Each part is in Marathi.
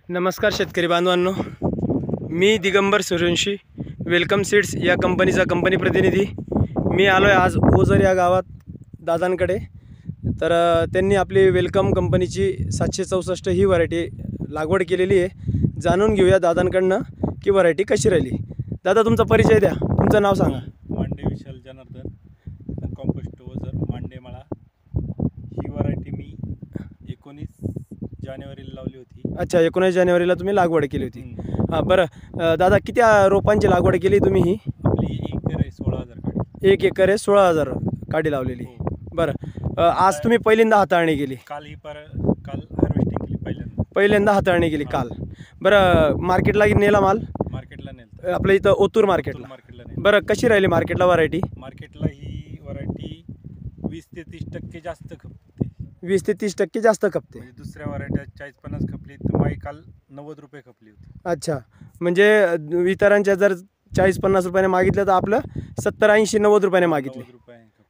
नमस्कार शेतकरी बांधवांनो, मी दिगंबर सूर्यवंशी, वेलकम सीड्स या कंपनीचा कंपनी प्रतिनिधी। मी आलो आहे आज ओझर या गावात दादांकडे। तर त्यांनी आपली वेलकम कंपनीची 764 ही व्हरायटी लागवड केलेली आहे। जाणून घेऊया दादांकडनं की व्हरायटी कशी राहिली। दादा, तुमचा परिचय द्या, तुमचं नाव सांगा। मांडे विशाल जनार्दन, कंपोस्ट ओझर मांडेमाळा। ही व्हरायटी मी 19 जानेवारीला लावली होती। अच्छा, 19 जानेवारीला तुम्ही लागवड केली होती। हां, बरं दादा, किती रोपांची लागवड केली तुम्ही? ही आपली 1 एकर आहे, 16,000 काडी। 1 एकर आहे, 16,000 काडी लावलेली। बरं, आज तुम्ही पहिल्यांदा हाताळणी केली? काल हार्वेस्टिंग केली पहिल्यांदा हाताळणी केली काल। बरं, मार्केटला नेला माल? मार्केटला नेलं आपल्या इथं ओतूर मार्केटला नेलं। बरं, कशी राहिली मार्केटला व्हरायटी? मार्केटला ही व्हरायटी 20 ते 30% जास्त खपते। 20 ते 30% जास्त खपते। म्हणजे दुसऱ्या व्हरायटी 40-50 खपली, तर माझी काल 90 रुपये खपली होती। अच्छा, म्हणजे इतरांच्या जर 40-50 रुपयाने मागितलं तर आपलं 70-80-90 रुपयाने मागितली।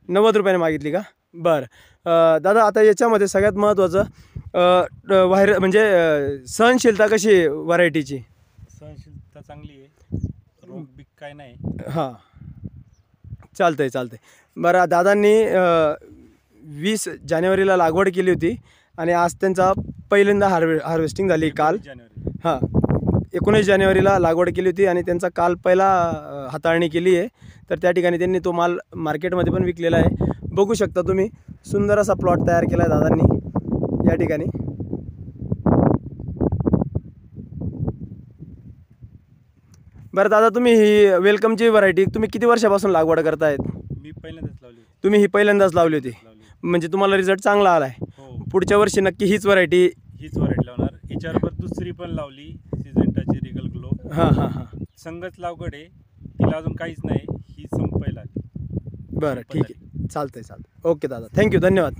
90 रुपयाने मागितली का? बरं दादा, आता याच्यामध्ये सगळ्यात महत्त्वाचं म्हणजे सहनशीलता कशी आहे व्हरायटीची? सहनशीलता चांगली आहे, रोग बिग काय नाही। हां, चालतंय। बरं, दादांनी 20 जानेवारीला लागवड केली होती आणि आज त्यांचा पहिल्यांदा हार्वेस्टिंग झाली काल। हां, 19 जानेवारीला लागवड केली होती आणि त्यांचा काल पहिला हाताळणी केली आहे। तर त्या ठिकाणी त्यांनी तो माल मार्केटमध्ये पण विकलेला आहे। बघू शकता तुम्ही, सुंदर असा प्लॉट तयार केला आहे दादांनी या ठिकाणी। बरं दादा, तुम्ही ही वेलकमची व्हरायटी तुम्ही किती वर्षापासून लागवड करतायत? मी पहिल्यांदाच लावली होती। तुम्ही ही पहिल्यांदाच लावली होती, म्हणजे तुम्हाला रिझल्ट चांगला आला आहे। हो, पुढच्या वर्षी नक्की हीच व्हरायटी लावणार। याच्याबरोबर दुसरी पण लावली, सिजेंटाची रिगल ग्लो। हां, संगच लागवड आहे, तिला अजून काहीच नाही, ही संपायला आली। बरं, ठीक आहे, चालतंय। ओके दादा, थँक्यू, धन्यवाद।